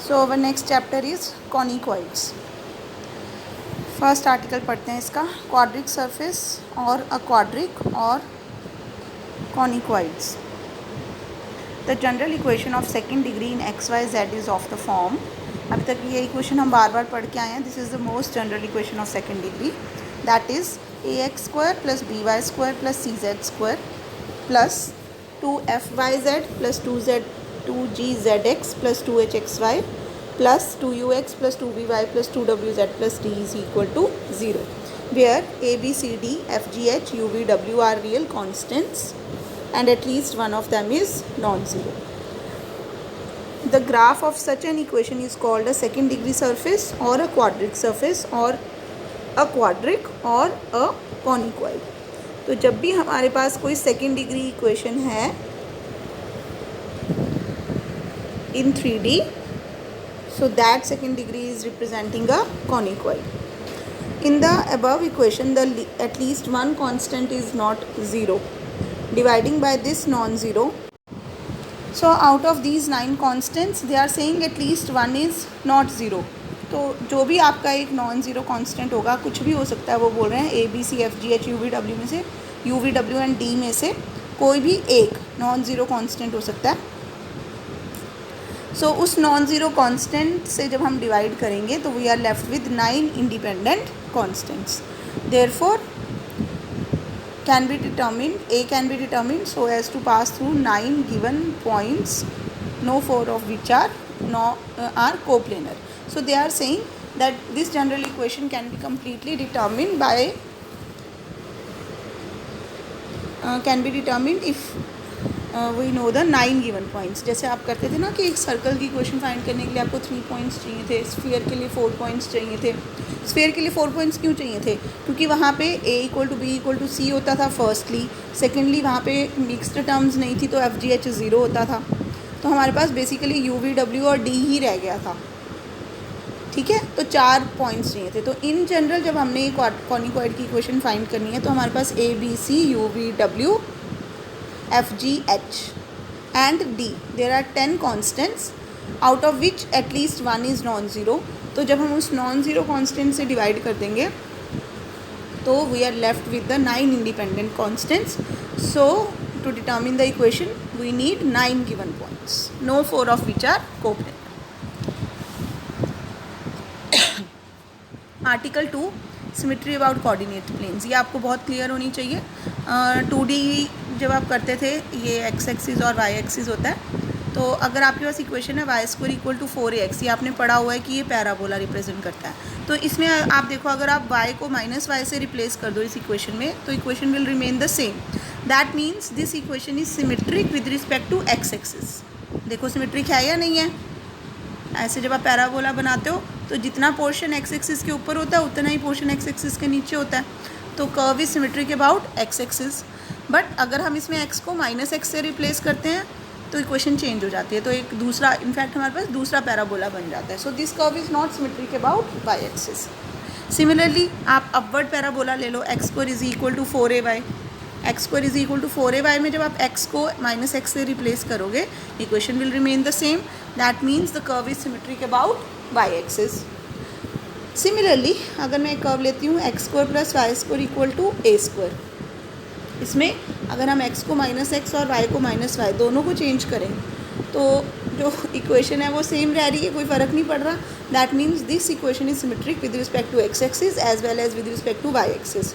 So our next chapter is conicoids. First article पढ़ते हैं इसका, क्वाड्रिक सरफेस और अ क्वाड्रिक और conicoids. The general equation of second degree in x y z is of the form. अभी तक ये equation हम बार बार पढ़ के आए हैं। This is the most general equation of second degree, that is a x square plus b y square plus c z square plus 2f(y)z plus 2g(z)x plus 2h(x)y plus 2ux plus 2vy plus 2wz plus d is equal to 0, where a, b, c, d, f, g, h, u, v, w are real constants and at least one of them is non-zero. The graph of such an equation is called a second degree surface or a quadric surface or a quadric or a conicoid. तो जब भी हमारे पास कोई second degree equation है in 3D, so that second degree is representing a conicoid. In the above equation, at least one constant is not zero. Dividing by this non-zero, so out of these 9 constants, they are saying at least one is not zero. तो जो भी आपका एक non zero constant होगा, कुछ भी हो सकता है, वो बोल रहे हैं a B c f ji h u we डब्ल्यू में से, यू वी डब्ल्यू एंड डी में से कोई भी एक नॉन ज़ीरो कांस्टेंट हो सकता है। सो उस नॉन ज़ीरो कांस्टेंट से जब हम डिवाइड करेंगे तो we are left with 9 independent constants. Therefore can be determined, a can be determined so as to pass through 9 given points, no 4 of which are coplanar. So they are saying that this general equation can be completely determined by if we know the 9 given points. जैसे आप करते थे ना कि एक circle की equation find करने के लिए आपको 3 पॉइंट्स चाहिए थे, स्फीयर के लिए 4 पॉइंट्स चाहिए थे। स्फीयर के लिए 4 पॉइंट्स क्यों चाहिए थे? क्योंकि वहाँ पे a equal to B equal to C होता था फर्स्टली, सेकेंडली वहाँ पे मिक्सड टर्म्स नहीं थी तो एफ जी एच 0 होता था, तो हमारे पास बेसिकली यू वी डब्ल्यू और डी ही रह गया था। ठीक है, तो 4 पॉइंट्स चाहिए थे। तो इन जनरल जब हमने एक कॉनिकॉइड की इक्वेशन फाइंड करनी है तो हमारे पास A B C U we W F ji H and D, there are 10 constants out of which at least one is non zero. तो जब हम उस नॉन ज़ीरो कॉन्स्टेंट से डिवाइड कर देंगे तो we are left with the 9 independent constants. So to determine the equation we need 9 given points, no 4 of which are coplanar. Article 2 symmetry about coordinate planes, ये आपको बहुत क्लियर होनी चाहिए। 2D जब आप करते थे ये एक्स एक्सिस और वाई एक्सिस होता है, तो अगर आपके पास इक्वेशन है y square equal to 4ax, ये आपने पढ़ा हुआ है कि ये पैराबोला रिप्रेजेंट करता है। तो इसमें आप देखो, अगर आप y को माइनस वाई से रिप्लेस कर दो इस इक्वेशन में तो equation will remain the same. That means this equation is symmetric with respect to x axis. देखो सिमेट्रिक है या नहीं है? ऐसे जब आप पैराबोला बनाते हो तो जितना पोर्शन एक्स एक्सिस के ऊपर होता है उतना ही पोर्शन एक्स एक्सिस के नीचे होता है। तो curve is symmetric about x axis. But अगर हम इसमें एक्स को माइनस एक्स से रिप्लेस करते हैं तो इक्वेशन चेंज हो जाती है, तो एक दूसरा इनफैक्ट हमारे पास दूसरा पैराबोला बन जाता है। So this curve is not symmetric about y axis. Similarly आप अपवर्ड पैराबोला ले लो, x square is equal to 4ay, x square is equal to 4ay में जब आप एक्स को माइनस एक्स से रिप्लेस करोगे equation will remain the same. That means the curve is symmetric about y axis. Similarly अगर मैं एक curve लेती हूँ x square plus y square equal to A square, इसमें अगर हम x को माइनस एक्स और y को माइनस वाई दोनों को चेंज करें तो जो इक्वेशन है वो सेम रह रही है, कोई फ़र्क नहीं पड़ रहा। That means this equation is symmetric with respect to x axis as well as with respect to y axis.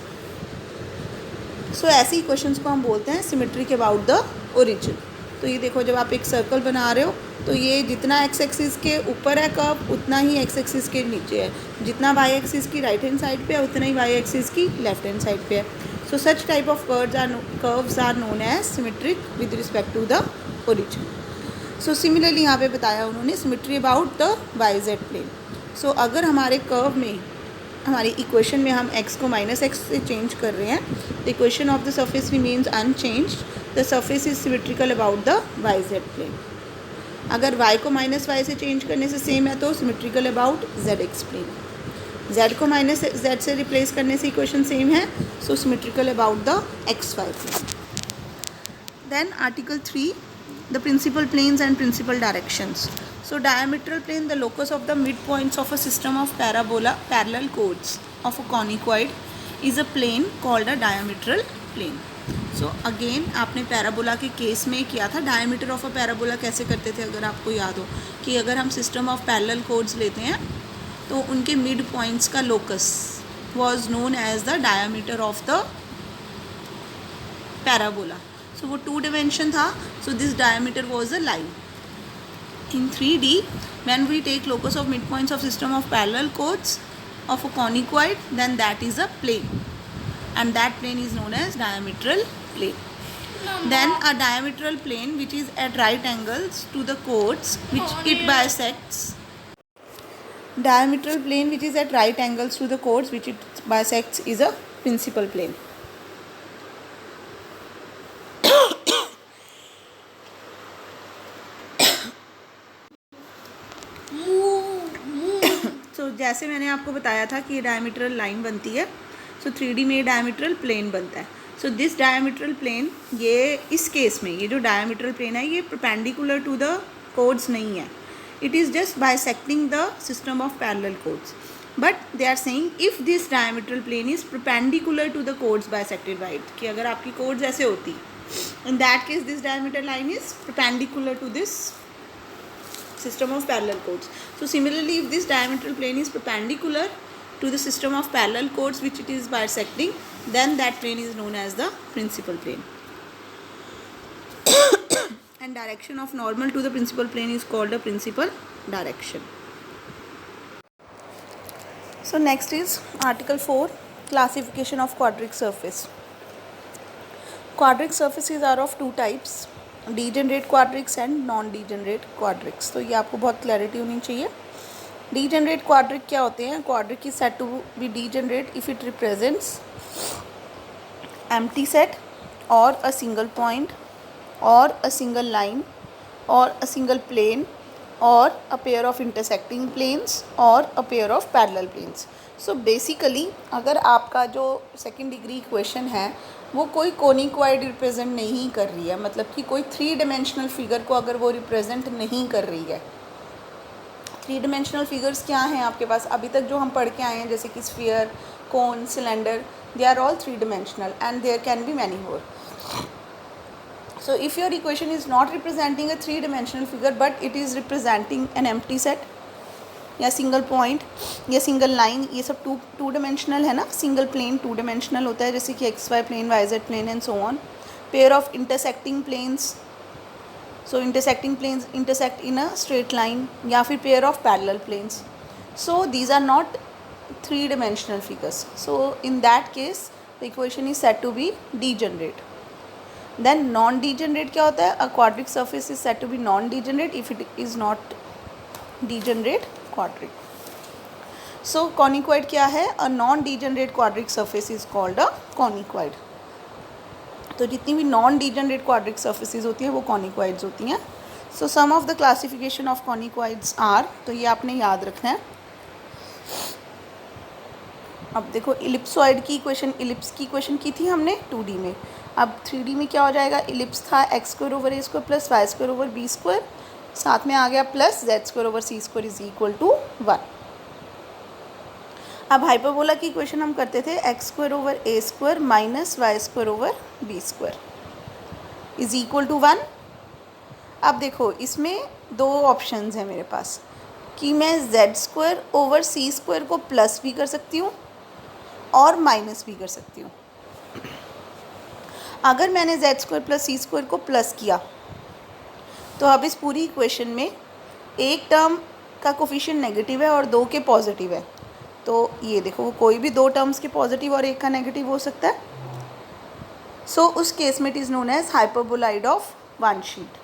So ऐसी इक्वेशंस को हम बोलते हैं सिमेट्रिक अबाउट द ओरिजिन। तो ये देखो, जब आप एक सर्कल बना रहे हो तो ये जितना एक्स एक्सिस के ऊपर है कर्व उतना ही एक्स एक्सिस के नीचे है, जितना वाई एक्सिस की राइट हैंड साइड पे है उतना ही वाई एक्सिस की लेफ्ट हैंड साइड पे है। So such type of curves are known as symmetric with respect to the origin. So similarly यहाँ पे बताया उन्होंने symmetry about the yz plane. So अगर हमारे कर्व में हमारी इक्वेशन में हम x को माइनस एक्स से चेंज कर रहे हैं, the equation of the surface remains unchanged. The surface is symmetrical about the yz plane. अगर y को माइनस वाई से चेंज करने से सेम है तो symmetrical about zx plane. z को माइनस z से रिप्लेस करने से इक्वेशन सेम है, so symmetrical about the x y plane. Then article 3 the principal planes and principal directions. So diametral plane, the locus of the midpoints of a system of parabola parallel chords of a conicoid is a plane called a diametral plane. So again आपने parabola के case में किया था. Diameter of a parabola कैसे करते थे, अगर आपको याद हो कि अगर हम सिस्टम ऑफ पैरेलल कोड्स लेते हैं तो उनके मिड पॉइंट्स का locus was known as the diameter of the parabola. So वो 2 डिमेंशन था. So this diameter was a line. In 3D, when we take locus of midpoints of system of parallel chords of a conicoid, then that is a plane, and that plane is known as diametral plane. Then a diametral plane which is at right angles to the chords which it bisects. Diametral plane which is at right angles to the chords which it bisects is a principal plane. तो जैसे मैंने आपको बताया था कि ये डायमीट्रल line बनती है. सो 3D में डायमीट्रल प्लेन बनता है. सो दिस डायमीट्रल प्लेन, ये इस केस में ये जो डायमीट्रल प्लेन है ये परपेंडिकुलर टू द कोड्स नहीं है. It is just bisecting the system of parallel chords. But they are saying if this diametral plane is perpendicular to the chords bisected by it, कि अगर आपकी कोड्स ऐसे होती, in that case this diameter line is perpendicular to this system of parallel chords. So similarly, if this diametral plane is perpendicular to the system of parallel chords which it is bisecting, then that plane is known as the principal plane. And direction of normal to the principal plane is called a principal direction. So next is Article 4, classification of quadric surface. Quadric surfaces are of two types, degenerate quadrics and non degenerate quadrics. तो ये आपको बहुत clarity होनी चाहिए. Degenerate quadric क्या होते हैं? Quadric is said to be degenerate if it represents empty set और अ सिंगल पॉइंट और अ सिंगल लाइन और अ सिंगल प्लेन और a pair of intersecting planes और a pair of parallel planes. So basically अगर आपका जो second degree equation है वो कोई कोनिकॉइड रिप्रेजेंट नहीं कर रही है, मतलब कि कोई 3 डिमेंशनल फिगर को अगर वो रिप्रेजेंट नहीं कर रही है. 3 डिमेंशनल फिगर्स क्या हैं आपके पास अभी तक जो हम पढ़ के आए हैं, जैसे कि sphere, cone, cylinder, they are all 3 dimensional and there can be many more. So if your equation is not representing a 3 dimensional figure but it is representing an empty set या सिंगल पॉइंट या single line, ये सब two dimensional है ना. Single plane 2 dimensional होता है, जैसे कि x y plane, y z plane and so on. Pair of intersecting planes, so intersecting planes intersect in a straight line, या फिर pair of parallel planes. So these are not 3 dimensional figures. So in that case the equation is said to be degenerate. Then non degenerate क्या होता है? A quadric surface is said to be non degenerate if it is not degenerate quadric. So conicoid क्या है? A non degenerate quadric surface is called a conicoid. तो जितनी भी non degenerate quadric surfaces होती हैं वो कॉनिकॉइड्स होती हैं. So some of the classification of conicoids are, तो ये आपने याद रखना है. अब देखो इलिप्सॉइड की इक्वेशन, इलिप्स की इक्वेशन की थी हमने 2D में. अब 3D में क्या हो जाएगा? इलिप्स था x² over a² plus y² over b², साथ में आ गया plus z² over c² is equal to 1. अब हाइपरबोला की इक्वेशन हम करते थे x² over a² minus y² over b² is equal to 1. अब देखो इसमें 2 ऑप्शंस हैं मेरे पास कि मैं z² ओवर c² को प्लस भी कर सकती हूँ और माइनस भी कर सकती हूँ. अगर मैंने z² प्लस c² को प्लस किया तो अब इस पूरी इक्वेशन में एक टर्म का कोफिशिएंट नेगेटिव है और 2 के पॉजिटिव है. तो ये देखो कोई भी 2 टर्म्स के पॉजिटिव और एक का नेगेटिव हो सकता है. सो उस केस में it is known as hyperboloid of one sheet.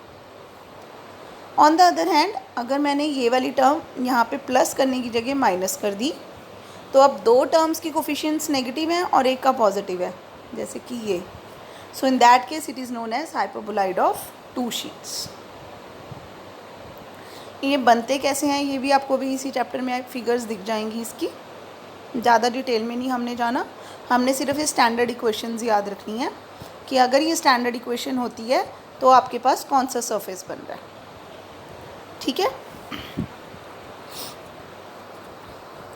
On the other hand अगर मैंने ये वाली टर्म यहाँ पे प्लस करने की जगह माइनस कर दी तो अब 2 टर्म्स की कोफिशिएंट्स नेगेटिव हैं और एक का पॉजिटिव है, जैसे कि ये. So in that case it is known as hyperboloid of 2 sheets. ये बनते कैसे हैं ये भी आपको भी इसी चैप्टर में फिगर्स दिख जाएंगी. इसकी ज़्यादा डिटेल में नहीं हमने जाना, हमने सिर्फ ये स्टैंडर्ड इक्वेशंस याद रखनी है कि अगर ये स्टैंडर्ड इक्वेशन होती है तो आपके पास कौन सा सरफेस बन रहा है. ठीक है.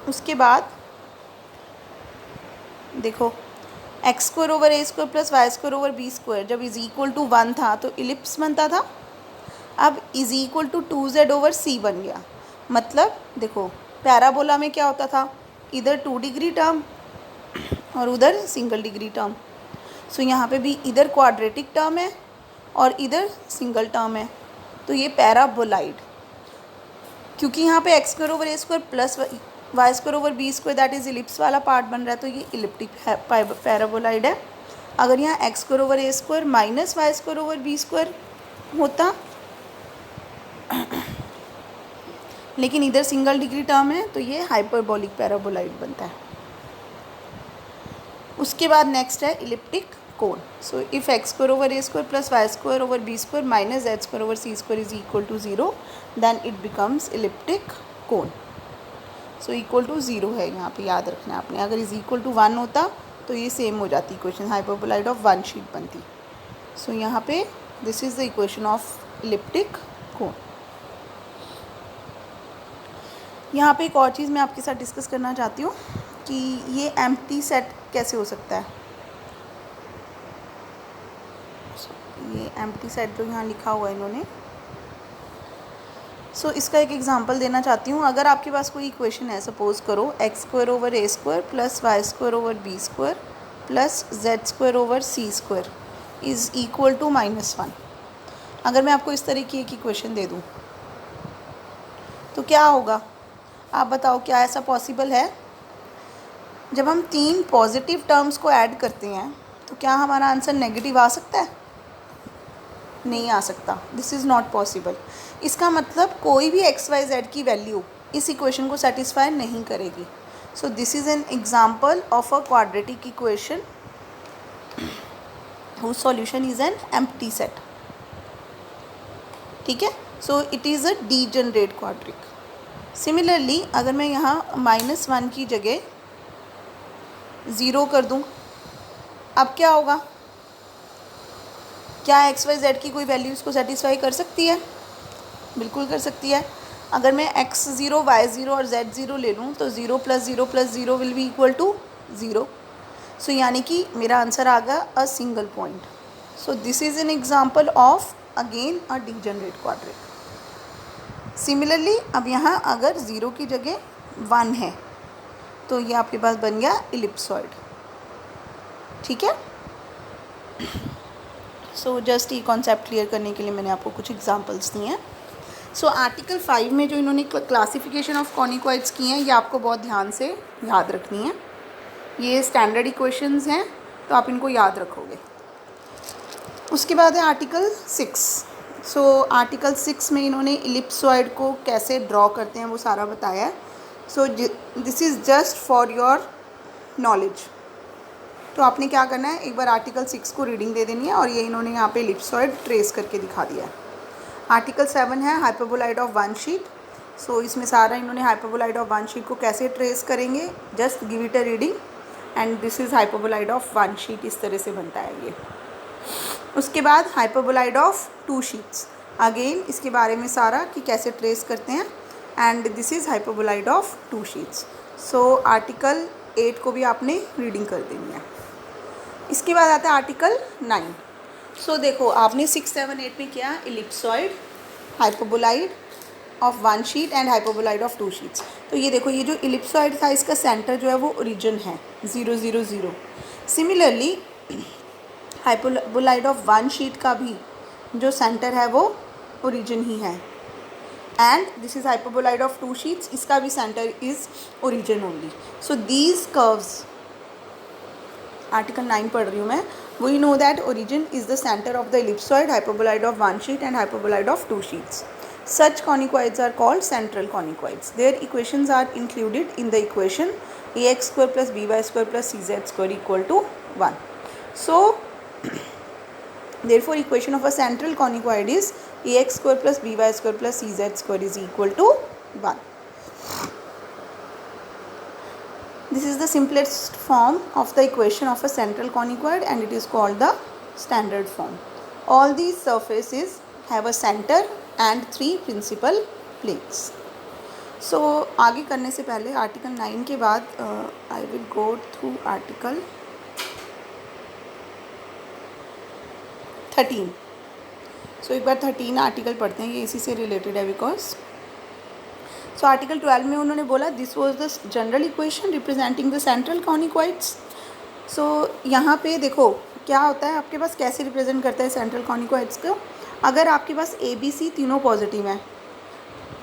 उसके बाद देखो x square over a square plus y square over b square जब इज इक्वल टू 1 था तो इलिप्स बनता था। अब is equal to 2z over c बन गया। मतलब देखो पैराबोला में क्या होता था, इधर 2 डिग्री टर्म और उधर सिंगल डिग्री टर्म। सो यहाँ पे भी इधर क्वाड्रेटिक टर्म है और इधर सिंगल टर्म है, तो ये पैराबोलाइड। क्योंकि यहाँ पे x square over a square plus y square over b square that is ellipse वाला पार्ट बन रहा है, तो ये इलिप्टिक पैराबोलाइड है। अगर यहाँ x square over a square minus y square over b square होता, लेकिन इधर सिंगल डिग्री टर्म है, तो ये हाइपरबोलिक पैराबोलाइड बनता है। उसके बाद नेक्स्ट है elliptic cone. So if x square over a square plus y square over b square minus z square over c square is equal to 0, then it becomes elliptic cone. So equal to 0 है यहाँ पे, याद रखना है आपने। अगर is equal to 1 होता तो ये सेम हो जाती इक्वेशन, हाइपरबोलाइड ऑफ 1 शीट बनती। सो यहाँ पे this is the equation of elliptic cone. यहाँ पे एक और चीज़ मैं आपके साथ डिस्कस करना चाहती हूँ कि ये एम्प्टी सेट कैसे हो सकता है। ये एम्प्टी सेट जो यहाँ लिखा हुआ है इन्होंने, इसका एक एग्जांपल देना चाहती हूँ। अगर आपके पास कोई इक्वेशन है, सपोज करो x square over a square plus y square over b square plus z square over c square is equal to -1। अगर मैं आपको इस तरह की एक इक्वेशन दे दूँ तो क्या होगा, आप बताओ, क्या ऐसा पॉसिबल है? जब हम 3 पॉजिटिव टर्म्स को ऐड करते हैं तो क्या हमारा आंसर नेगेटिव आ सकता है? नहीं आ सकता। This is not possible. इसका मतलब कोई भी एक्स वाई जेड की वैल्यू इस इक्वेशन को सेटिस्फाई नहीं करेगी। सो this is an example of a quadratic equation whose solution is an empty set। ठीक है, so it is a degenerate quadric. Similarly अगर मैं यहाँ -1 की जगह 0 कर दूँ, अब क्या होगा? क्या एक्स वाई जेड की कोई वैल्यू इसको सेटिस्फाई कर सकती है? बिल्कुल कर सकती है। अगर मैं x0 y0 और z0 ले लूँ तो 0 + 0 + 0 विल बी इक्वल टू 0। सो यानी कि मेरा आंसर आ गया अ single point. So this is an example of again a degenerate quadric. Similarly अब यहाँ अगर 0 की जगह 1 है तो ये आपके पास बन गया इलिप्सॉइड। ठीक है, सो जस्ट ये कॉन्सेप्ट क्लियर करने के लिए मैंने आपको कुछ एग्जांपल्स दिए हैं। सो आर्टिकल 5 में जो इन्होंने क्लासिफिकेशन ऑफ कॉनिकॉइड्स की हैं, ये आपको बहुत ध्यान से याद रखनी है। ये स्टैंडर्ड इक्वेशंस हैं तो आप इनको याद रखोगे। उसके बाद है आर्टिकल 6। सो आर्टिकल 6 में इन्होंने इलिप्सॉइड को कैसे ड्रॉ करते हैं वो सारा बताया है। So this is just for your knowledge. तो आपने क्या करना है, एक बार आर्टिकल 6 को रीडिंग दे देनी है और ये इन्होंने यहाँ पे इलिप्सॉइड ट्रेस करके दिखा दिया है। आर्टिकल 7 है हाइपरबोलाइड ऑफ 1 शीट। सो इसमें सारा इन्होंने हाइपरबोलाइड ऑफ 1 शीट को कैसे ट्रेस करेंगे, just give it a reading and this is hyperboloid of 1 sheet, इस तरह से बनता है ये। उसके बाद हाइपरबोलाइड ऑफ 2 शीट्स, अगेन इसके बारे में सारा कि कैसे ट्रेस करते हैं and this is hyperboloid of 2 sheets. So article 8 को भी आपने रीडिंग कर देनी है। इसके बाद आता है आर्टिकल 9। सो देखो आपने 6, 7, 8 में किया ellipsoid, hyperboloid of 1 sheet and hyperboloid of 2 sheets. तो ये देखो, ये जो इलिप्सॉइड था इसका सेंटर जो है वो ओरिजिन है 0, 0, 0। सिमिलरली हाइपरबोलाइड ऑफ 1 शीट का भी जो सेंटर है वो ओरिजिन ही है and this is hyperboloid of 2 sheets, इसका भी centre is origin only. So these curves, article 9 पढ़ रही हूँ मैं। We know that origin is the centre of the ellipsoid, hyperboloid of 1 sheet and hyperboloid of 2 sheets. Such conicoids are called central conicoids. Their equations are included in the equation ax square plus by square plus cz square equal to 1. So, therefore, equation of a central conicoid is ax square plus by square plus cz square is equal to 1. This is the simplest form of the equation of a central conicoid and it is called the standard form. All these surfaces have a center and 3 principal planes. So आगे करने से पहले article 9 के बाद I will go through article 13। So एक बार 13 article पढ़ते हैं, ये इसी से रिलेटेड है बिकॉज। सो आर्टिकल 12 में उन्होंने बोला this was the general equation representing the central conicoids. So यहाँ पे देखो क्या होता है, आपके पास कैसे रिप्रेजेंट करता है सेंट्रल कॉनिक्वाइड्स को। अगर आपके पास ए बी सी तीनों पॉजिटिव हैं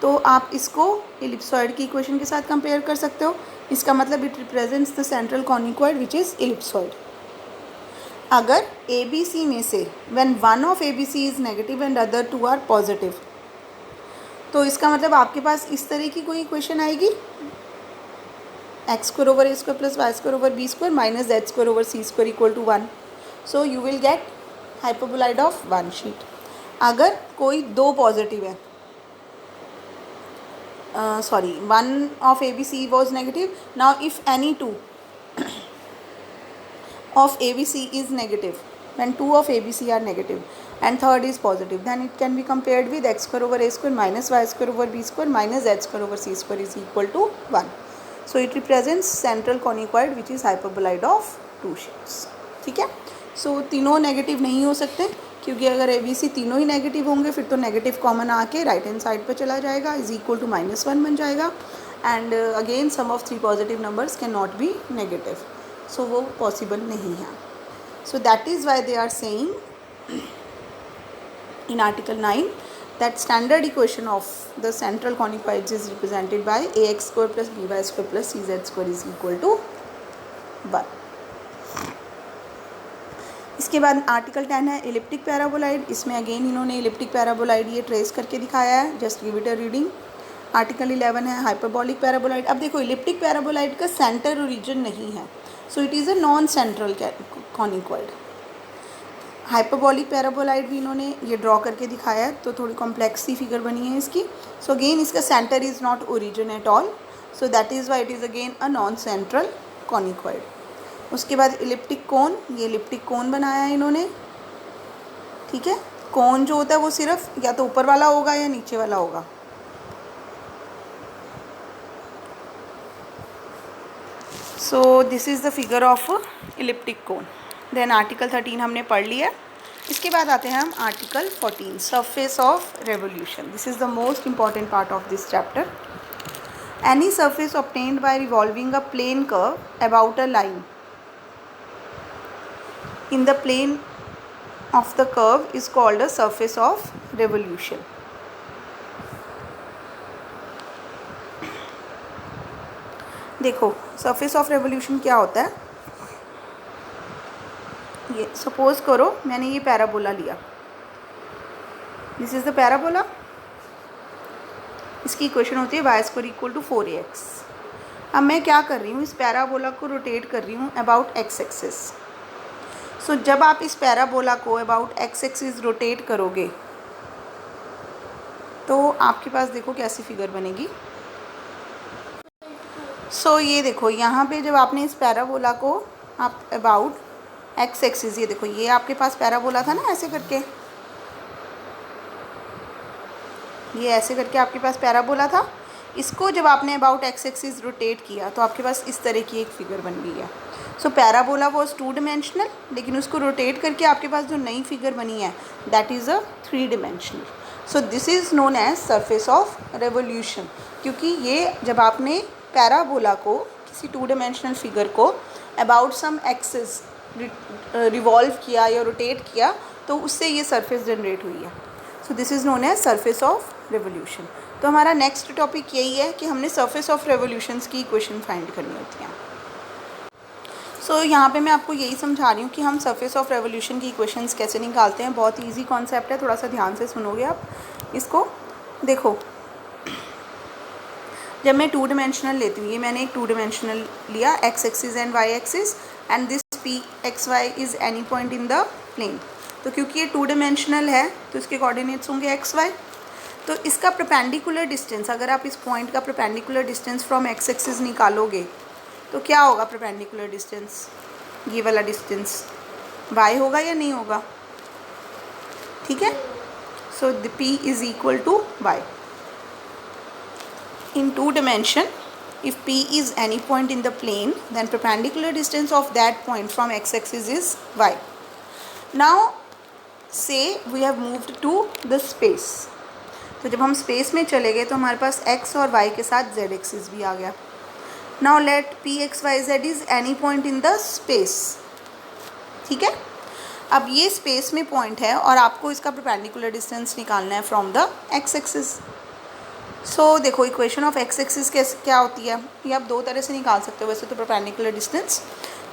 तो आप इसको इलिप्सॉइड की इक्वेशन के साथ कंपेयर कर सकते हो। इसका मतलब it represents the central conicoid which is ellipsoid. अगर ए बी सी में से when one of a B c is negative and other two are positive, तो इसका मतलब आपके पास इस तरह की कोई इक्वेशन आएगी, x square over a square plus y square over b square minus z square over c square equal to 1। So you will get hyperboloid of one sheet. अगर कोई दो पॉजिटिव है, one of ABC was negative. Now if any two of ABC is negative, when two of ABC are negative and third is positive, then it can be compared with x square over a square minus y square over b square minus z square over c square is equal to 1. So it represents central conicoid which is hyperboloid of two sheets. ठीक है। सो तीनों negative नहीं हो सकते क्योंकि अगर a B C तीनों ही negative होंगे फिर तो नेगेटिव कॉमन आके राइट हैंड साइड पर चला जाएगा, इज इक्वल टू -1 बन जाएगा। And again sum of 3 positive numbers can not be negative, so वो पॉसिबल नहीं है। So that is why they are saying in article 9 that standard equation of the central conicoids is represented by ax square plus by square plus cz square is equal to 1. इसके बाद article 10 है elliptic paraboloid. इसमें again इन्होंने elliptic paraboloid ये trace करके दिखाया है, just give it a reading. Article 11 है हाइपरबॉलिक पैराबोलाइड। अब देखो इलिप्टिक पैराबोलाइड का सेंटर ओरिजिन नहीं है, so it is a non central conicoid. Hyperbolic paraboloid भी इन्होंने ये ड्रॉ करके दिखाया है, तो थोड़ी कॉम्प्लेक्स सी फिगर बनी है इसकी। सो अगेन इसका centre is not origin at all, so that is why it is again a non central conicoid. उसके बाद इलिप्टिक कोन, ये इलिप्टिक कोन बनाया है इन्होंने। ठीक है, कोन जो होता है वो सिर्फ या तो ऊपर वाला होगा या नीचे वाला होगा। So this is the figure of elliptic cone. Then article 13 हमने पढ़ लिया। इसके बाद आते हैं हम article 14 surface of revolution. This is the most important part of this chapter. Any surface obtained by revolving a plane curve about a line in the plane of the curve is called a surface of revolution. देखो surface of revolution क्या होता है। ये suppose करो मैंने ये parabola लिया, this is the parabola. इसकी इक्वेशन होती है y square equal to 4ax। अब मैं क्या कर रही हूँ, इस पैराबोला को रोटेट कर रही हूँ अबाउट x एक्सिस। सो जब आप इस पैराबोला को अबाउट x एक्सिस रोटेट करोगे तो आपके पास देखो कैसी फिगर बनेगी। सो ये देखो यहाँ पे जब आपने इस पैराबोला को आप अबाउट x एक्सिस, ये देखो ये आपके पास पैराबोला था ना, ऐसे करके ये ऐसे करके आपके पास पैराबोला था। इसको जब आपने अबाउट x एक्सिस रोटेट किया तो आपके पास इस तरह की एक फिगर बन गई है। सो पैराबोला वॉज 2 डिमेंशनल, लेकिन उसको रोटेट करके आपके पास जो नई फिगर बनी है that is a 3 dimensional. So this is known as surface of revolution, क्योंकि ये जब आपने पैराबोला को किसी 2 डिमेंशनल फिगर को अबाउट सम एक्सिस रिवॉल्व किया या रोटेट किया तो उससे ये सरफेस जनरेट हुई है। So this is known as surface of revolution. तो हमारा नेक्स्ट टॉपिक यही है कि हमने सरफेस ऑफ रेवोल्यूशंस की इक्वेशन फाइंड करनी होती हैं। सो यहाँ पे मैं आपको यही समझा रही हूँ कि हम सरफेस ऑफ रेवोल्यूशन की इक्वेशंस कैसे निकालते हैं। बहुत इजी कॉन्सेप्ट है, थोड़ा सा ध्यान से सुनोगे आप इसको। देखो जब मैं 2 डिमेंशनल लेती हूँ, ये मैंने एक 2 डिमेंशनल लिया x axis and y axis and this p x y is any point in the plane. तो क्योंकि ये 2 डिमेंशनल है तो इसके कोऑर्डिनेट्स होंगे x y। तो इसका परपेंडिकुलर डिस्टेंस, अगर आप इस पॉइंट का perpendicular distance from x axis निकालोगे तो क्या होगा परपेंडिकुलर डिस्टेंस, ये वाला डिस्टेंस y होगा या नहीं होगा। ठीक है, so the p is equal to y। in two dimension, if P is any point in the plane, then perpendicular distance of that point from x-axis is y. Now say we have moved to the space. तो जब हम space में चले गए तो हमारे पास x और y के साथ z एक्सिस भी आ गया. Now let p x y z is any point in the space. ठीक है, अब ये स्पेस में पॉइंट है और आपको इसका परपेंडिकुलर डिस्टेंस निकालना है फ्रॉम द एक्स एक्सिस. सो देखो इक्वेशन ऑफ एक्स एक्सिस क्या होती है, ये आप दो तरह से निकाल सकते हो. वैसे तो परपेंडिकुलर डिस्टेंस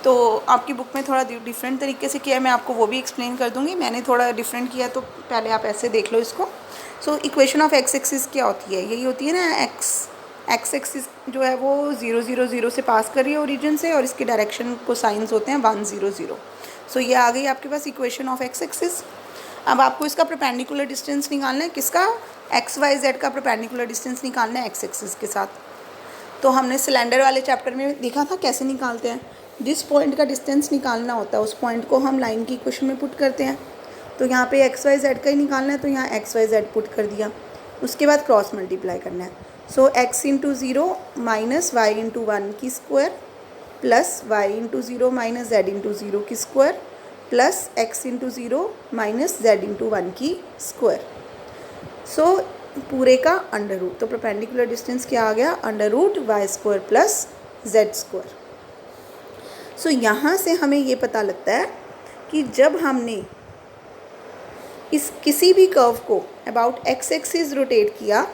तो आपकी बुक में थोड़ा डिफरेंट तरीके से किया है, मैं आपको वो भी एक्सप्लेन कर दूंगी. मैंने थोड़ा डिफरेंट किया तो पहले आप ऐसे देख लो इसको. So equation of x axis क्या होती है, यही होती है ना, एक्स एक्सिस जो है वो 0 0 0 से पास कर रही है ओरिजिन से, और इसके डायरेक्शन को साइंस होते हैं 1 0 0. सो ये आ गई आपके पास इक्वेशन ऑफ एक्स एक्सिस. अब आपको इसका परपेंडिकुलर डिस्टेंस निकालना है, किसका, एक्स वाई जेड का परपेंडिकुलर डिस्टेंस निकालना है एक्स एक्सिस के साथ. तो हमने सिलेंडर वाले चैप्टर में देखा था कैसे निकालते हैं. जिस पॉइंट का डिस्टेंस निकालना होता है उस पॉइंट को हम लाइन की इक्वेशन में पुट करते हैं. तो यहाँ पे एक्स वाई जेड का ही निकालना है, तो यहाँ एक्स वाई जेड पुट कर दिया. उसके बाद क्रॉस मल्टीप्लाई करना है. So x into zero minus y into 1 की square plus y into zero minus z into zero की square plus x into zero minus z into 1 की स्क्वायर. सो पूरे का अंडर रूट. तो परपेंडिकुलर डिस्टेंस क्या आ गया, under root y square plus z square. So यहाँ से हमें ये पता लगता है कि जब हमने इस किसी भी कर्व को अबाउट एक्स एक्सिस रोटेट किया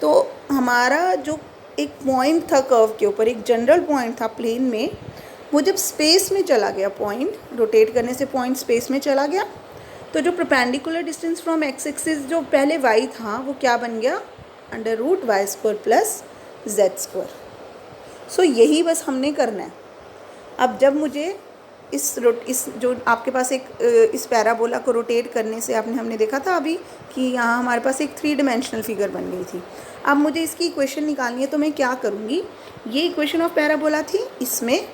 तो हमारा जो एक पॉइंट था कर्व के ऊपर, एक जनरल पॉइंट था प्लेन में, वो जब स्पेस में चला गया, पॉइंट रोटेट करने से पॉइंट स्पेस में चला गया, तो जो perpendicular distance from x axis जो पहले y था वो क्या बन गया, under root y square plus z square. So यही बस हमने करना है. अब जब मुझे इस जो आपके पास एक इस पैराबोला को रोटेट करने से हमने देखा था अभी कि यहाँ हमारे पास एक 3 डिमेंशनल फिगर बन गई थी. अब मुझे इसकी इक्वेशन निकालनी है, तो मैं क्या करूँगी, ये इक्वेशन ऑफ पैराबोला थी, इसमें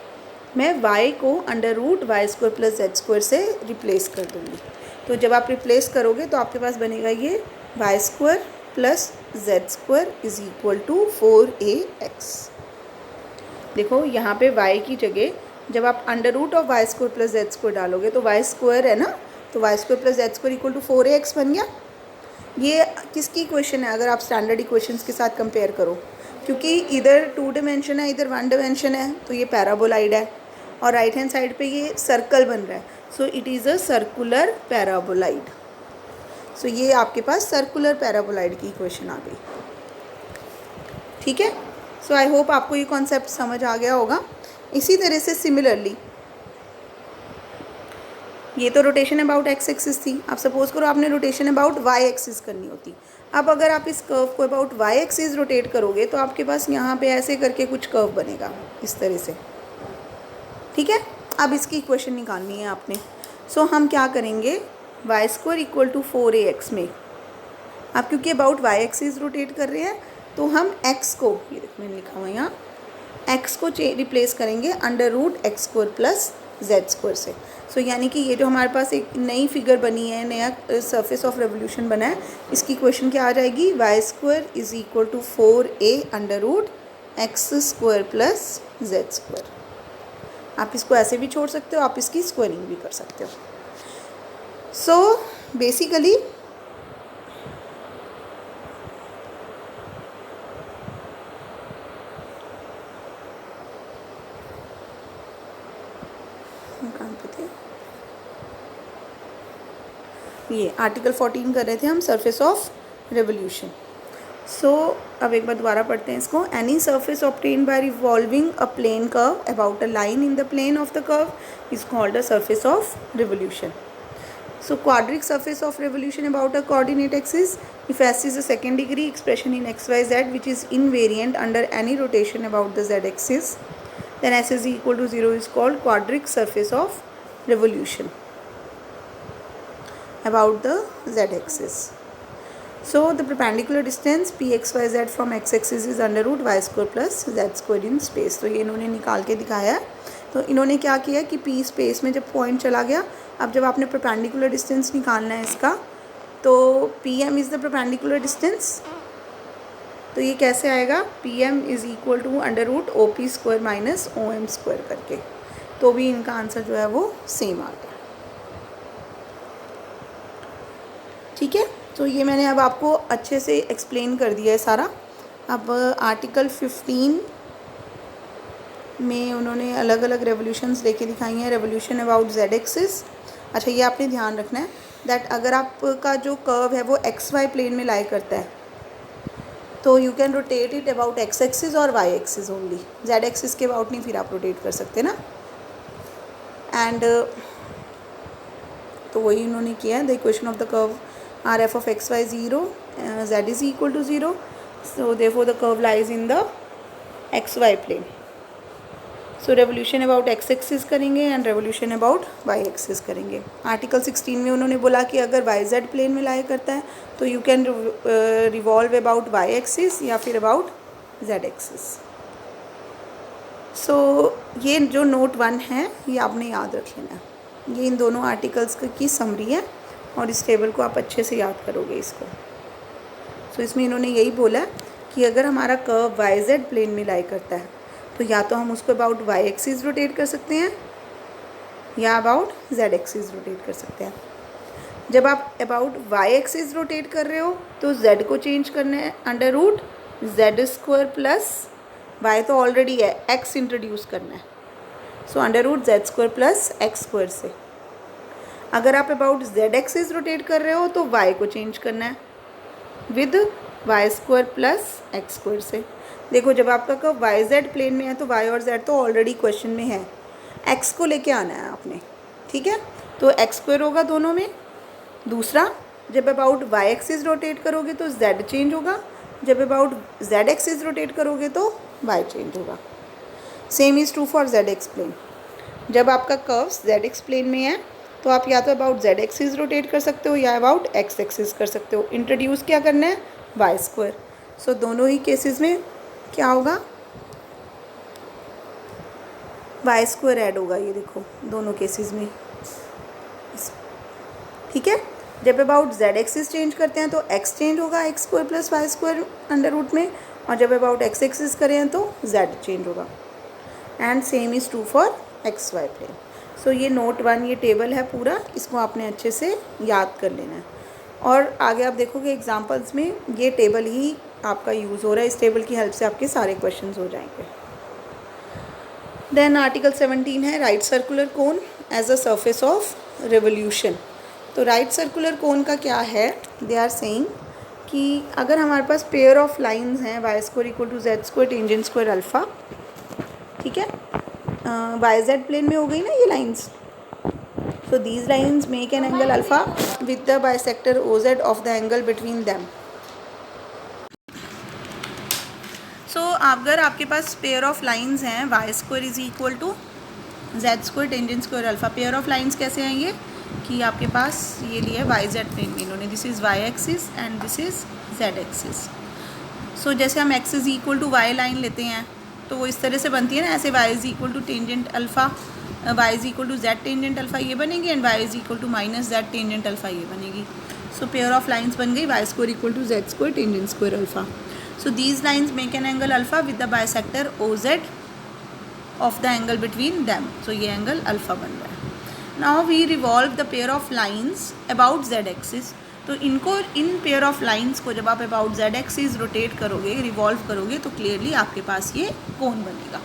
मैं y को under root y square plus z square से रिप्लेस कर दूँगी. तो जब आप रिप्लेस करोगे तो आपके पास बनेगा ये y square plus z square is equal to 4ax. देखो यहाँ पे y की जगह जब आप under root of y square plus z square डालोगे तो वाई स्क्वायर है ना, तो y square plus z square equal to 4ax बन गया. ये किसकी इक्वेशन है अगर आप स्टैंडर्ड इक्वेशंस के साथ कंपेयर करो, क्योंकि इधर 2 डिमेंशन है इधर 1 डिमेंशन है, तो ये पैराबोलाइड है और राइट हैंड साइड पे ये सर्कल बन रहा है. So it is a circular paraboloid. So ये आपके पास सर्कुलर पैराबोलाइड की इक्वेशन आ गई. ठीक है, सो आई होप आपको ये कॉन्सेप्ट समझ आ गया होगा. इसी तरह से सिमिलरली ये तो रोटेशन अबाउट एक्स एक्सिस थी. अब सपोज करो आपने रोटेशन अबाउट वाई एक्सिस करनी होती. अब अगर आप इस कर्व को अबाउट वाई एक्सिस रोटेट करोगे तो आपके पास यहाँ पे ऐसे करके कुछ कर्व बनेगा इस तरह से. ठीक है, अब इसकी इक्वेशन निकालनी है आपने. सो हम क्या करेंगे, Y square equal to 4ax में आप क्योंकि अबाउट वाई एक्सिस रोटेट कर रहे हैं तो हम x को, ये देखो मैंने लिखा हुआ है यहाँ, x को रिप्लेस करेंगे under root x square plus z square से. सो यानी कि ये जो हमारे पास एक नई फिगर बनी है, नया सरफेस ऑफ रेवोल्यूशन बना है, इसकी इक्वेशन क्या आ जाएगी, y square is equal to 4a under root x square plus z square. आप इसको ऐसे भी छोड़ सकते हो, आप इसकी स्क्वायरिंग भी कर सकते हो. सो बेसिकली ये आर्टिकल 14 कर रहे थे हम, सरफेस ऑफ रेवोल्यूशन. सो अब एक बार दोबारा पढ़ते हैं इसको. Any surface obtained by revolving a plane curve about a line in the plane of the curve is called a surface of revolution. So quadric surface of revolution about a coordinate axis, if s is a second degree expression in x, y, z which is invariant under any rotation about the z axis, then s is equal to 0 is called quadric surface of revolution about the z axis. So the perpendicular distance px y z from x axis is under root y square plus z square in space. तो ये इन्होंने निकाल के दिखाया है. तो इन्होंने क्या किया कि p स्पेस में जब पॉइंट चला गया, अब जब आपने परपेंडिकुलर डिस्टेंस निकालना है इसका, तो pm is the perpendicular distance तो ये कैसे आएगा, p m is equal to under root o p square minus o m square करके, तो भी इनका आंसर जो है वो सेम आ गया। ठीक है, तो ये मैंने अब आपको अच्छे से एक्सप्लेन कर दिया है सारा। अब आर्टिकल 15 में उन्होंने अलग अलग रेवोल्यूशंस लेके दिखाई हैं। रेवोल्यूशन अबाउट जेड एक्सिस, अच्छा ये आपने ध्यान रखना है दैट अगर आपका जो कर्व है वो एक्स वाई प्लेन में लाई करता है तो you can rotate it about x axis और y axis only, z axis के अबाउट नहीं फिर आप रोटेट कर सकते ना। एंड तो वही उन्होंने किया है, the equation of the curve are f of x y 0 z is equal to 0, so therefore the curve lies in the x y plane. So revolution about x axis करेंगे and revolution about y axis करेंगे। Article 16 में उन्होंने बोला कि अगर Y z plane में लाई करता है तो you can revolve about y axis या फिर अबाउट जेड एक्सिस। सो ये जो नोट 1 है ये आपने याद रख लेना है, ये इन दोनों आर्टिकल्स की समरी है और इस टेबल को आप अच्छे से याद करोगे इसको। सो इसमें इन्होंने यही बोला कि अगर हमारा कर्व वाई जेड प्लेन में लाई करता है तो या तो हम उसको अबाउट वाई एक्सिस रोटेट कर सकते हैं या अबाउट जेड एक्सिस रोटेट कर सकते हैं। जब आप अबाउट वाई एक्सिस रोटेट कर रहे हो तो जेड को चेंज करना है, under root z square plus y तो ऑलरेडी है, एक्स इंट्रोड्यूस करना है, so under root z square plus x square से। अगर आप अबाउट जेड एक्सिस रोटेट कर रहे हो तो वाई को चेंज करना है with y square plus x square से। देखो जब आपका कर्व वाई जेड प्लेन में है तो वाई और जेड तो ऑलरेडी क्वेश्चन में है, एक्स को लेके आना है आपने, ठीक है, तो एक्स स्क्वायर होगा दोनों में। दूसरा, जब अबाउट वाई एक्सिस रोटेट करोगे तो जेड चेंज होगा, जब अबाउट जेड एक्सिस रोटेट करोगे तो वाई चेंज होगा। Same is true for z x plane. जब आपका कर्व जेड एक्स प्लेन में है तो आप या तो अबाउट जेड एक्सिस रोटेट कर सकते हो या अबाउट एक्स एक्सिस कर सकते हो। इंट्रोड्यूस क्या करना है, वाई स्क्वायर। सो दोनों ही केसेस में क्या होगा, वाई स्क्वायर ऐड होगा, ये देखो दोनों केसेस में, ठीक है। जब अबाउट जेड एक्सिस चेंज करते हैं तो एक्स चेंज होगा, x square plus y square under root में, और जब अबाउट एक्स एक्सिस करें तो जेड चेंज होगा। And same is true for x y plane. So ये नोट 1 ये टेबल है पूरा, इसको आपने अच्छे से याद कर लेना है और आगे आप देखोगे एग्जाम्पल्स में ये टेबल ही आपका यूज़ हो रहा है, इस टेबल की हेल्प से आपके सारे क्वेश्चंस हो जाएंगे। देन आर्टिकल 17 है right circular cone as a surface of revolution. तो राइट सर्कुलर कोन का क्या है, दे आर सेइंग कि अगर हमारे पास पेयर ऑफ लाइंस हैं y square equal to z square tangent square alpha, ठीक है, वाई जेड प्लेन में हो गई ना ये lines, so these lines make an angle alpha with the bisector OZ of the angle between them. So अगर आपके पास पेयर ऑफ लाइंस हैं y square is equal to z square tangent square alpha, pair of lines कैसे आएंगे कि आपके पास ये लिया वाई जेड प्लेन में इन्होंने, this is y axis and this is z axis. So जैसे हम x is equal to y line लेते हैं तो वो इस तरह से बनती है ना, ऐसे y is equal to tangent alpha, y is equal to z tangent alpha ये बनेगी, and y is equal to minus z tangent alpha ये बनेगी। सो पेयर ऑफ लाइंस बन गई y square equal to z square tangent square alpha. So these lines make an angle alpha with the bisector O z of the angle between them, so ये angle alpha बन रहा है। Now we revolve the pair of lines about z axis. तो इनको, इन pair of lines को जब आप अबाउट जेड एक्सिस रोटेट करोगे, रिवॉल्व करोगे तो क्लियरली आपके पास ये कोन बनेगा।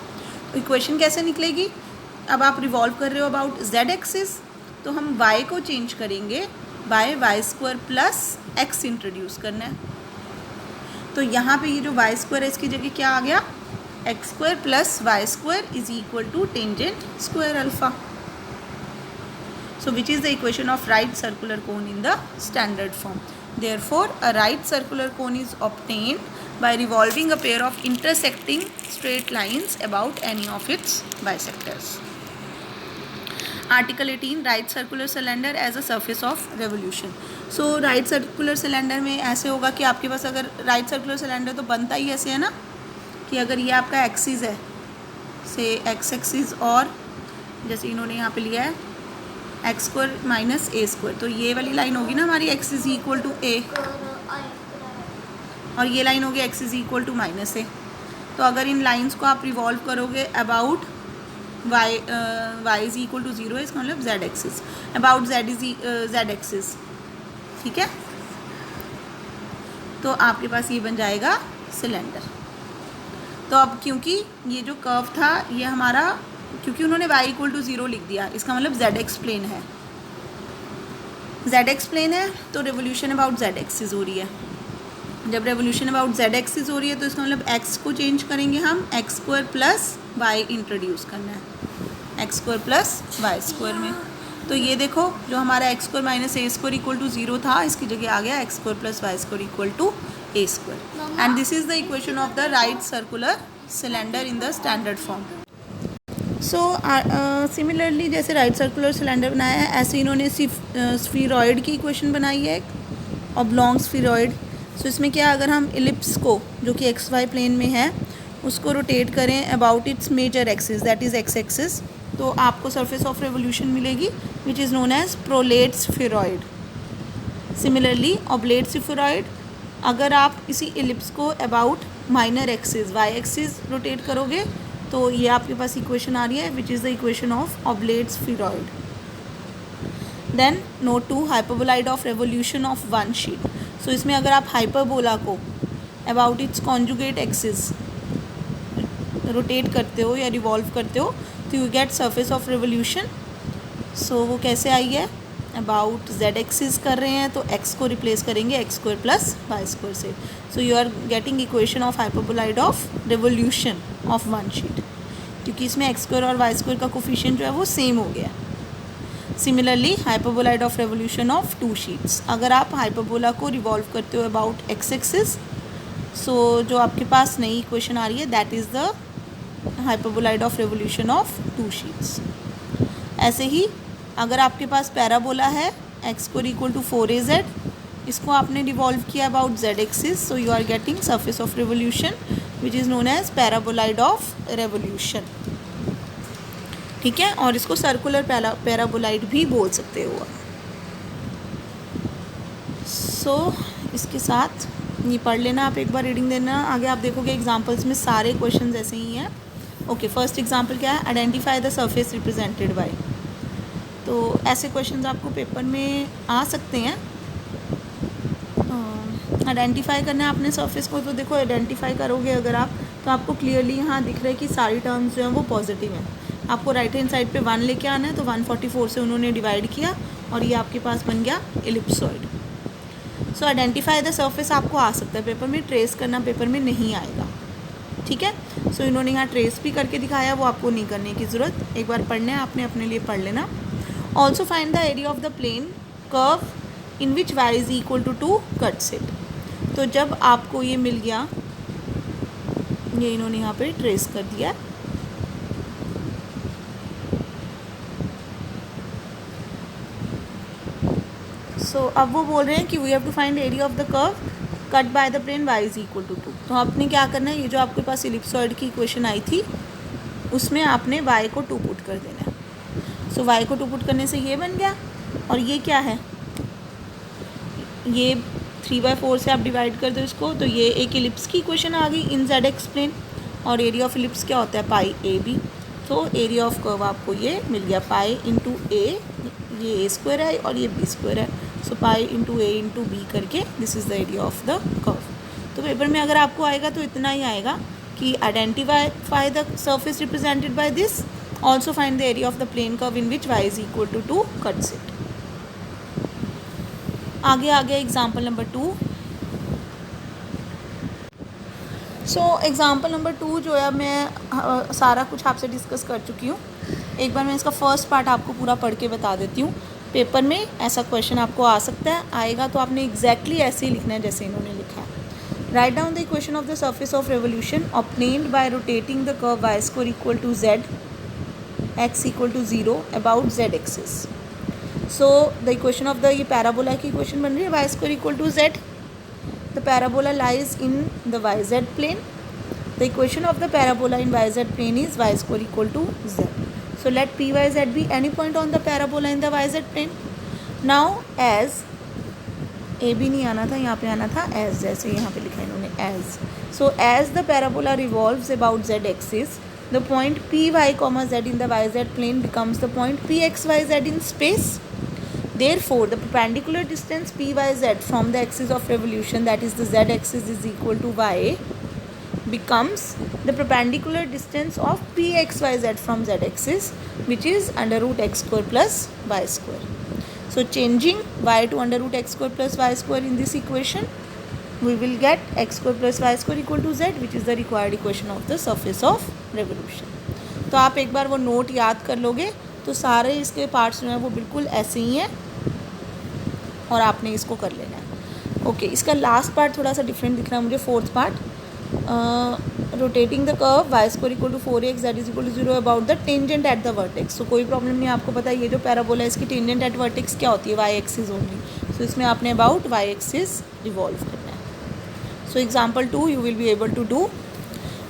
तो इक्वेशन कैसे निकलेगी, अब आप रिवॉल्व कर रहे हो अबाउट जेड एक्सिस तो हम वाई को चेंज करेंगे by y square plus x introduce करना है। तो यहाँ पे ये जो वाई स्क्वायर है इसकी जगह क्या आ गया, x square plus y square is equal to tangent square alpha. So which is the equation of right circular cone in the standard form. Therefore a right circular cone is obtained by revolving a pair of intersecting straight lines about any of its bisectors. Article 18 right circular cylinder as a surface of revolution. So right circular cylinder में ऐसे होगा कि आपके पास अगर right circular cylinder तो बनता ही ऐसे है ना कि अगर ये आपका एक्सिस है, से एक्स एक्सिस, और जैसे इन्होंने यहाँ पे लिया है x square minus a square, तो ये वाली लाइन होगी ना हमारी x is equal to a, और ये लाइन होगी x is equal to -a। तो अगर इन लाइंस को आप रिवॉल्व करोगे about y is equal to 0 इसका मतलब z axis, about z axis, ठीक है। तो आपके पास ये बन जाएगा सिलेंडर। तो अब क्योंकि ये जो कर्व था ये हमारा, क्योंकि उन्होंने y इक्वल टू 0 लिख दिया, इसका मतलब z एक्स प्लेन है, z एक्स प्लेन है तो रेवोल्यूशन अबाउट z एक्सिस हो रही है। जब रेवोल्यूशन अबाउट z एक्सिस हो रही है तो इसका मतलब x को चेंज करेंगे हम, x square plus y introduce करना है, x square plus y square में। तो ये देखो जो हमारा x square minus a square equal to 0 था, इसकी जगह आ गया x square plus y square equal to a square, and this is the equation of the right circular cylinder in the standard form. So similarly जैसे right circular cylinder बनाया है, ऐसे इन्होंने स्फीरॉइड की इक्वेशन बनाई है, एक ऑब्लॉन्ग स्फीरॉइड। सो इसमें क्या, अगर हम इलिप्स को जो कि एक्स वाई प्लेन में है उसको रोटेट करें about its major axis that is x axis, तो आपको सरफेस ऑफ रेवोल्यूशन मिलेगी which is known as prolate spheroid. Similarly oblate spheroid, अगर आप इसी इलिप्स को about minor axis y axis rotate करोगे तो ये आपके पास इक्वेशन आ रही है which is the equation of oblate spheroid. Then note 2, hyperboloid of revolution of one sheet. So इसमें अगर आप हाइपरबोला को about it's conjugate axis rotate करते हो या रिवॉल्व करते हो तो you get surface of revolution. So वो कैसे आई है, अबाउट z एक्सिस कर रहे हैं तो x को रिप्लेस करेंगे x square plus y square से। So you are getting equation of hyperboloid of revolution of one sheet, क्योंकि इसमें x स्क्वायर और वाई स्क्वायर का कोफिशिएंट जो है वो सेम हो गया। Similarly hyperboloid of revolution of two sheets, अगर आप हाइपरबोला को रिवॉल्व करते हो अबाउट x एक्सिस, सो जो आपके पास नई इक्वेशन आ रही है that is the hyperboloid of revolution of two sheets. ऐसे ही अगर आपके पास पैराबोला है x square equal to 4az, इसको आपने रिवॉल्व किया about z axis, so you are getting surface of revolution which is known as paraboloid of revolution, ठीक है। और इसको सर्कुलर पैराबोलाइड भी बोल सकते हो। सो इसके साथ ये पढ़ लेना, आप एक बार रीडिंग देना, आगे आप देखोगे एग्जाम्पल्स में सारे क्वेश्चंस ऐसे ही हैं। ओके, फर्स्ट एग्जाम्पल क्या है, identify the surface represented bye. तो ऐसे क्वेश्चंस आपको पेपर में आ सकते हैं। आइडेंटिफाई करना है आपने सरफेस को, तो देखो आइडेंटिफाई करोगे अगर आप तो आपको क्लियरली यहाँ दिख रहा है कि सारी टर्म्स जो हैं वो पॉजिटिव हैं। आपको राइट हैंड साइड पे 1 लेके आना है, तो 144 से उन्होंने डिवाइड किया और ये आपके पास बन गया ellipsoid. So identify the surface आपको आ सकता है पेपर में, ट्रेस करना पेपर में नहीं आएगा, ठीक है। सो इन्होंने यहाँ ट्रेस भी करके दिखाया, वो आपको नहीं करने की ज़रूरत, एक बार पढ़ना है आपने अपने लिए पढ़ लेना। Also find the area of the plane curve in which y is equal to 2 cuts it. तो जब आपको ये मिल गया, ये इन्होंने यहाँ पे ट्रेस कर दिया, सो अब वो बोल रहे हैं कि we have to find area of the curve cut by the plane y is equal to 2। तो आपने क्या करना है, ये जो आपके पास इलिप्सॉइड की इक्वेशन आई थी उसमें आपने y को 2 पुट कर देना है। सो y को 2 पुट करने से ये बन गया, और ये क्या है, ये 3/4 से आप डिवाइड कर दो इसको, तो ये एक इलिप्स की इक्वेशन आ गई इन z एक्स प्लेन, और एरिया ऑफ इलिप्स क्या होता है, पाई ए बी। तो एरिया ऑफ कर्व आपको ये मिल गया पाई इंटू ए, ये ए स्क्वायर है और ये बी स्क्वायर है, so pi into a into b करके this is the area of the curve. तो पेपर में अगर आपको आएगा तो इतना ही आएगा कि identify the surface represented by this, also find the area of the plane curve in which y is equal to 2 cuts it. आगे आ गया एग्जाम्पल नंबर 2। सो एग्ज़ाम्पल नंबर 2 जो है मैं सारा कुछ आपसे डिस्कस कर चुकी हूँ। एक बार मैं इसका फर्स्ट पार्ट आपको पूरा पढ़ के बता देती हूँ। पेपर में ऐसा क्वेश्चन आपको आ सकता है, आएगा तो आपने एग्जैक्टली ऐसे ही लिखना है जैसे इन्होंने लिखा है। Write down the equation of the surface of revolution obtained by rotating the curve y square equal to z x equal to 0 about z axis. So the equation of the, ये parabola की equation बन रही है, y square equal to z। The parabola lies in the yz plane. The equation of the parabola in yz plane is y square equal to z. So let p y z be any point on the parabola in the yz plane. Now as a भी नहीं आना था, यहाँ पे आना था as, जैसे यहाँ पे लिखा है इन्होंने। इन्होंने as. So as the parabola revolves about z axis, the point p y comma z in the y z plane becomes the point p x y z in space. Therefore, the perpendicular distance pyz from the axis of revolution, that is the z axis, is equal to y, becomes the perpendicular distance of pxyz from z axis, which is under root x square plus y square. So changing y to under root x square plus y square in this equation, we will get x square plus y square equal to z, which is the required equation of the surface of revolution. तो आप एक बार वो note याद कर लोगे तो सारे इसके पार्ट्स जो हैं वो बिल्कुल ऐसे ही हैं और आपने इसको कर लेना है. ओके, इसका लास्ट पार्ट थोड़ा सा डिफरेंट दिख रहा है मुझे. Fourth part, rotating the curve y square equal to 4x that is equal to 0 about the tangent at the vertex. So कोई प्रॉब्लम नहीं, आपको पता है ये जो पैराबोला है इसकी टेंजेंट एट वर्टेक्स क्या होती है, वाई एक्सिस ओनली. सो इसमें आपने अबाउट वाई एक्सिस रिवॉल्व करना है. So example 2 you will be able to do.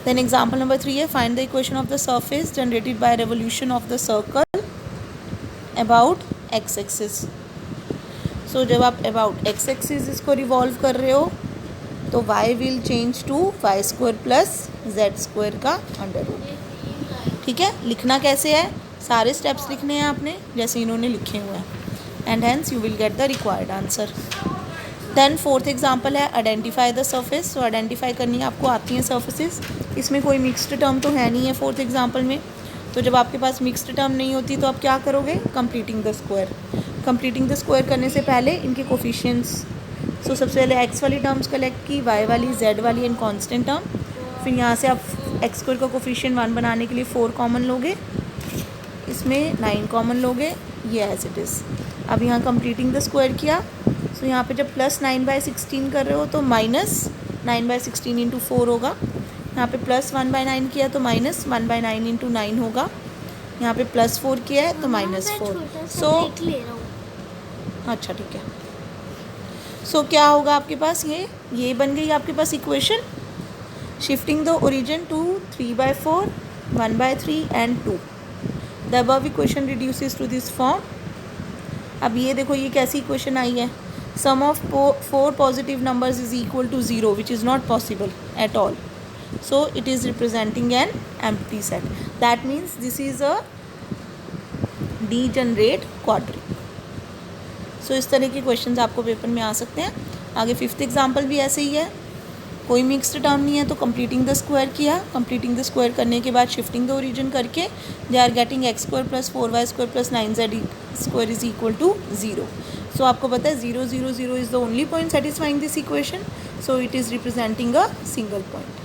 Then example number 3 है, find the equation of the surface generated by revolution of the circle about x axis. So जब आप about x axis इसको revolve कर रहे हो तो y will change to y square plus z square का under root. ठीक है, लिखना कैसे है, सारे स्टेप्स लिखने हैं आपने जैसे इन्होंने लिखे हुए हैं, and hence you will get the required answer. Then fourth example है, identify the surface. So identify करनी आपको आती हैं सर्फेसिस. इसमें कोई मिक्स्ड टर्म तो है नहीं है फोर्थ एग्जाम्पल में. तो जब आपके पास मिक्स्ड टर्म नहीं होती तो आप क्या करोगे, completing the square. Completing the square करने से पहले इनके कोफिशिएंट्स, सो सबसे पहले x वाली टर्म्स कलेक्ट की, y वाली, z वाली एंड कांस्टेंट टर्म. फिर यहाँ से आप x स्क्वायर का कोफिशिएंट 1 बनाने के लिए 4 कॉमन लोगे, इसमें 9 कॉमन लोगे, ये एज इट इज़. अब यहाँ कंप्लीटिंग द स्क्वायर किया, सो यहाँ पे जब प्लस 9/16 कर रहे हो तो माइनस 9/16 इंटू 4 होगा. यहाँ पे प्लस 1/9 किया तो माइनस 1/9 इंटू 9 होगा. यहाँ पे प्लस 4 किया है तो माइनस 4. सो अच्छा ठीक है. सो क्या होगा आपके पास, ये बन गई आपके पास equation. Shifting the origin to 3/4, 1/3 and 2. The above equation reduces to this form. अब ये देखो ये कैसी इक्वेशन आई है, sum of 4 positive numbers is equal to 0 which is not possible at all. So it is representing an empty set. That means this is a degenerate quadric. So इस तरह के क्वेश्चंस आपको पेपर में आ सकते हैं. आगे फिफ्थ एग्जांपल भी ऐसे ही है, कोई मिक्स्ड टर्म नहीं है तो कंप्लीटिंग द स्क्वायर किया. कंप्लीटिंग द स्क्वायर करने के बाद शिफ्टिंग द ओरिजिन करके they are getting x square plus 4y square plus 9z square is equal to 0. So आपको पता है 0 0 0 is the only point satisfying this equation. So it is representing a single point.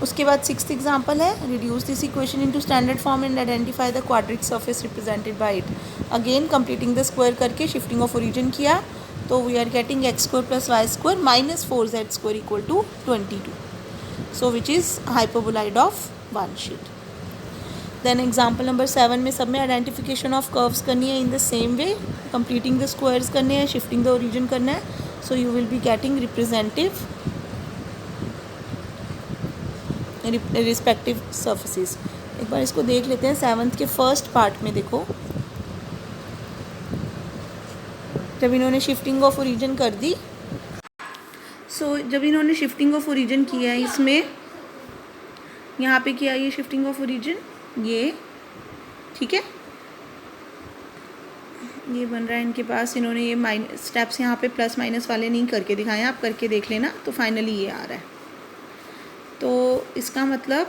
उसके बाद sixth example है, reduce this equation into standard form and identify the quadric surface represented by it. Again completing the square करके shifting of origin किया तो we are getting x square plus y square minus 4z square equal to 22. So which is hyperboloid of one sheet. Then example number 7 में सब में identification of curves करनी है in the same way. Completing the squares करने हैं, shifting the origin करना है. So you will be getting respective surfaces. एक बार इसको देख लेते हैं. 7th के फर्स्ट पार्ट में देखो, जब इन्होंने शिफ्टिंग ऑफ ओरिजिन कर दी, सो जब इन्होंने शिफ्टिंग ऑफ ओरिजिन किया है इसमें, यहाँ पे किया ये शिफ्टिंग ऑफ ओरिजिन, ये ठीक है, ये बन रहा है इनके पास. इन्होंने ये स्टेप्स यहाँ पे प्लस माइनस वाले नहीं करके दिखाए, आप करके देख लेना. तो फाइनली ये आ रहा है. तो इसका मतलब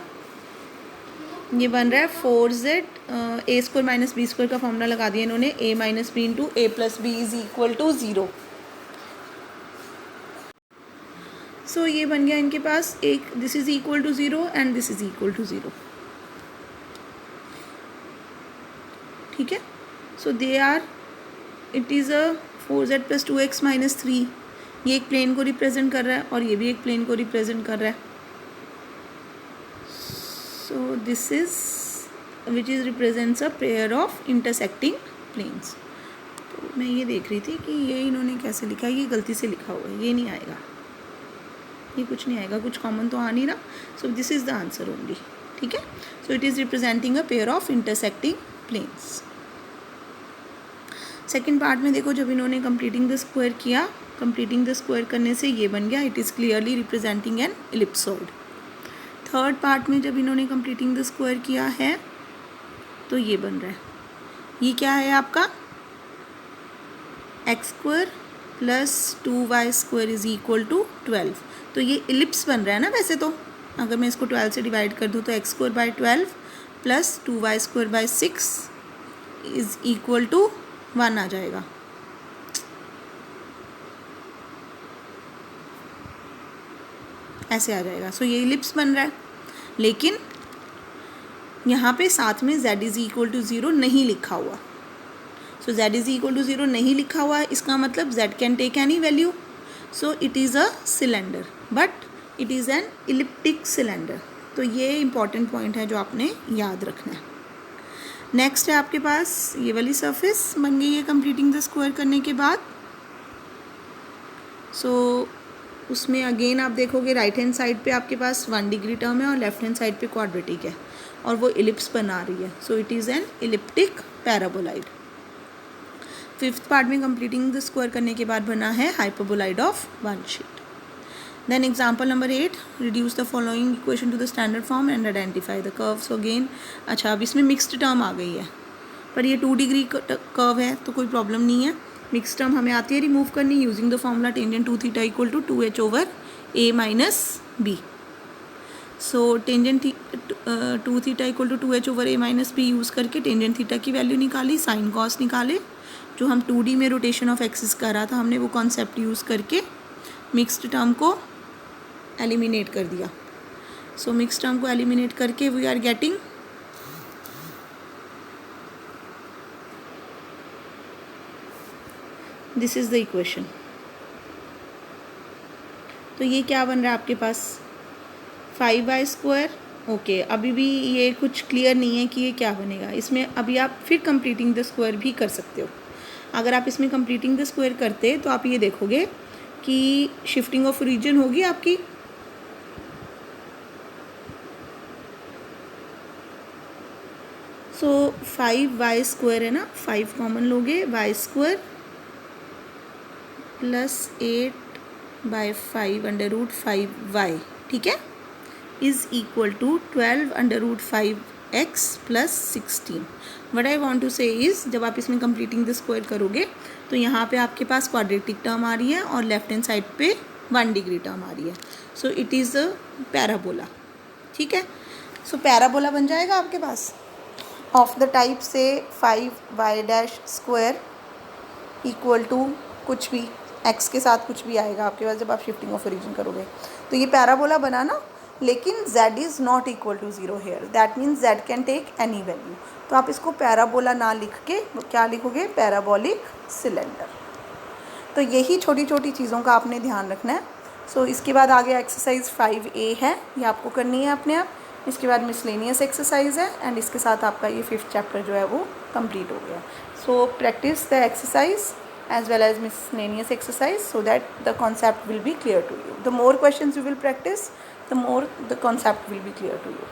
ये बन रहा है 4z a square minus b square का फॉर्मूला लगा दिया इन्होंने, a minus b into a plus b is equal to 0. So ये बन गया इनके पास एक, this is equal to 0 and this is equal to 0. ठीक है. So they are, it is a 4z plus 2x minus 3. ये एक प्लेन को रिप्रेजेंट कर रहा है और ये भी एक प्लेन को रिप्रेजेंट कर रहा है. So this is which is represents a pair of intersecting planes. तो मैं ये देख रही थी कि ये इन्होंने कैसे लिखा है, ये गलती से लिखा हुआ है, ये नहीं आएगा, ये कुछ नहीं आएगा, कुछ कॉमन तो आ नहीं रहा. सो this is the answer only. ठीक है. So it is representing a pair of intersecting planes. Second part में देखो, जब इन्होंने कंप्लीटिंग द स्क्वायर किया, कंप्लीटिंग द स्क्वायर करने से ये बन गया, it is clearly representing N ellipsoid. Third part में जब इन्होंने कंप्लीटिंग द स्क्वायर किया है तो ये बन रहा है, ये क्या है आपका x square plus 2y square is equal to 12। तो ये इलिप्स बन रहा है ना वैसे तो, अगर मैं इसको 12 से डिवाइड कर दूँ तो x square by 12 plus 2y square by 6 is equal to 1 आ जाएगा। ऐसे आ जाएगा। सो ये इलिप्स बन रहा है, लेकिन यहाँ पे साथ में z इज इक्वल टू 0 नहीं लिखा हुआ। So z is equal to 0 नहीं लिखा हुआ है, इसका मतलब z can take any value. So it is a cylinder, but it is an elliptic cylinder. तो ये इंपॉर्टेंट पॉइंट है जो आपने याद रखना है। नेक्स्ट है आपके पास ये वाली सरफेस बन गई है कंप्लीटिंग द स्क्वायर करने के बाद। सो उसमें अगेन आप देखोगे राइट हैंड साइड पे आपके पास 1 डिग्री टर्म है और लेफ्ट हैंड साइड पे क्वाड्रेटिक है और वो इलिप्स बना रही है। So it is an elliptic paraboloid. Fifth part में कंप्लीटिंग द स्क्वायर करने के बाद बना है hyperboloid of one sheet. Then example number 8, reduce the following equation to the standard form and identify the curve. So again अच्छा, अब इसमें mixed term आ गई है, पर ये 2 डिग्री कर्व है तो कोई प्रॉब्लम नहीं है। मिक्स टर्म हमें आती है रिमूव करनी using the formula tangent 2 theta equal to 2h over a minus b। So tangent 2 theta equal to 2h over a minus b use करके टेंजेंट थीटा की वैल्यू निकाली, साइन कॉस निकाले। जो हम 2D में रोटेशन ऑफ एक्सिस कर रहा था हमने वो कॉन्सेप्ट यूज़ करके मिक्स्ड टर्म को एलिमिनेट कर दिया। सो मिक्स टर्म को एलिमिनेट करके we are getting this is the equation. तो ये क्या बन रहा है आपके पास 5y स्क्वायर। ओके, अभी भी ये कुछ क्लियर नहीं है कि ये क्या बनेगा। इसमें अभी आप फिर कंप्लीटिंग द स्क्वायर भी कर सकते हो। अगर आप इसमें कंप्लीटिंग द स्क्वायर करते तो आप ये देखोगे कि शिफ्टिंग ऑफ रीजन होगी आपकी। सो 5y स्क्वायर है ना, 5 कॉमन लोगे, y square plus 8/5 under root 5y, ठीक है, is equal to 12 under root 5x plus 16। What I want to say is, जब आप इसमें कंप्लीटिंग द स्क्वायर करोगे तो यहाँ पे आपके पास क्वाड्रेटिक टर्म आ रही है और लेफ्ट हैंड साइड पे 1 डिग्री टर्म आ रही है। So it is a parabola, ठीक है। सो पैराबोला बन जाएगा आपके पास ऑफ द टाइप से 5y dash square equal to कुछ भी x के साथ कुछ भी आएगा आपके पास जब आप शिफ्टिंग ऑफ ओरिजिन करोगे। तो ये पैराबोला बना ना, लेकिन z is not equal to 0 here, that means z can take any value. तो आप इसको पैराबोला ना लिख के क्या लिखोगे, पैराबोलिक सिलेंडर। तो यही छोटी छोटी चीज़ों का आपने ध्यान रखना है। सो इसके बाद आगे एक्सरसाइज 5A है, ये आपको करनी है अपने आप। इसके बाद मिसलेनियस एक्सरसाइज है एंड इसके साथ आपका ये 5th चैप्टर जो है वो कंप्लीट हो गया। So practice the exercise as well as miscellaneous exercise so that the concept will be clear to you. The more questions you will practice, the more the concept will be clear to you.